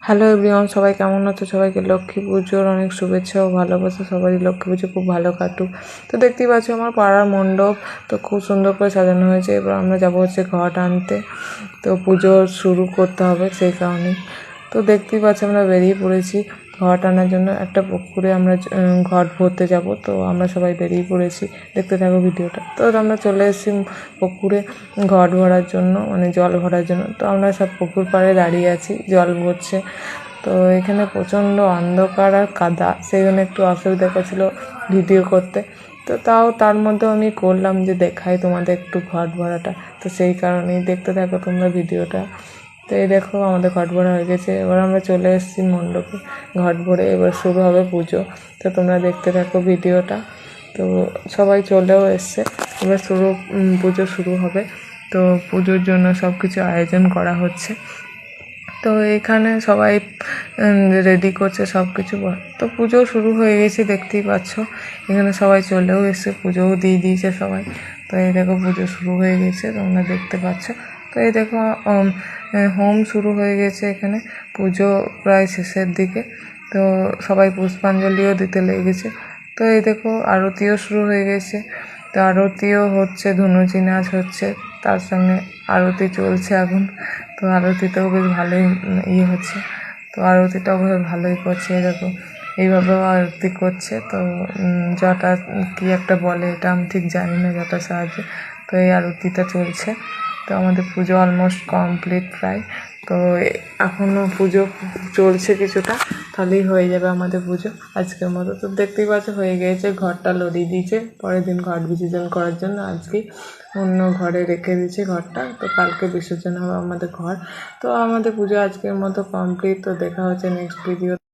Hello everyone, সবাই কেমন আছো? সবাইকে লক্ষ্মী পুজোর অনেক শুভেচ্ছা ও ভালোবাসা। সবারই লক্ষ্মী পুজো খুব ভালো কাটুক। তো দেখতেই পাচ্ছ আমার পাড়ার মণ্ডপ তো খুব সুন্দর করে সাজানো হয়েছে। এবার আমরা যাবো হচ্ছে ঘট আনতে, তো পুজো শুরু করতে হবে সেই কারণেই। তো দেখতেই পাচ্ছি আমরা বেরিয়ে পড়েছি ঘট আনার জন্য। একটা পুকুরে আমরা ঘট ভরতে যাব, তো আমরা সবাই বেরিয়ে পড়েছি। দেখতে থাকো ভিডিওটা। তো আমরা চলে এসেছি পুকুরে ঘট ভরার জন্য, মানে জল ভরার জন্য। তো আমরা সব পুকুর পাড়ে দাঁড়িয়ে আছি, জল ভরছে। তো এখানে প্রচণ্ড অন্ধকার আর কাদা, সেই জন্য একটু অসুবিধা করছিল ভিডিও করতে। তো তাও তার মধ্যেও আমি করলাম যে দেখাই তোমাদের একটু ঘট ভরাটা। তো সেই কারণেই দেখতে থাকো তোমরা ভিডিওটা। তো এই দেখো আমাদের ঘট ভরা হয়ে গেছে। এবার আমরা চলে এসেছি মণ্ডপে ঘট ভরে, এবার শুরু হবে পুজো। তো তোমরা দেখতে থাকো ভিডিওটা। তো সবাই চলেও এসছে, এবার পুজো শুরু হবে। তো পুজোর জন্য সব কিছু আয়োজন করা হচ্ছে। তো এখানে সবাই রেডি করছে সব কিছু। তো পুজো শুরু হয়ে গেছে, দেখতেই পাচ্ছ। এখানে সবাই চলেও এসে পুজোও দিয়ে দিয়েছে সবাই। তো এই দেখো পুজো শুরু হয়ে গেছে, তোমরা দেখতে পাচ্ছ। তো এই দেখো হোম শুরু হয়ে গেছে এখানে, পুজো প্রায় শেষের দিকে। তো সবাই পুষ্পাঞ্জলিও দিতে লেগেছে। তো এই দেখো আরতিও শুরু হয়ে গেছে। তো আরতিও হচ্ছে, ধুনুচি নাচ হচ্ছে, তার সঙ্গে আরতি চলছে এখন। তো আরতিটাও বেশ ভালোই হচ্ছে। তো আরতিটাও বেশ ভালোই করছে। দেখো এইভাবেও আরতি করছে। তো জটা কি একটা বলে, এটা আমি ঠিক জানি না, জটার সাহায্যে। তো এই আরতিটা চলছে। তো আমাদের পুজো অলমোস্ট কমপ্লিট প্রায়। তো এখনও পুজো চলছে কিছুটা, তাহলেই হয়ে যাবে আমাদের পুজো আজকের মতো। তো দেখতেই পাচ্ছ হয়ে গিয়েছে, ঘরটা লরিয়ে দিয়েছে পরের দিন ঘট বিসর্জন করার জন্য। আজকেই অন্য ঘরে রেখে দিয়েছে ঘরটা, তো কালকে বিসর্জন হবে আমাদের ঘর। তো আমাদের পুজো আজকের মতো কমপ্লিট। তো দেখা হচ্ছে নেক্সট ভিডিও।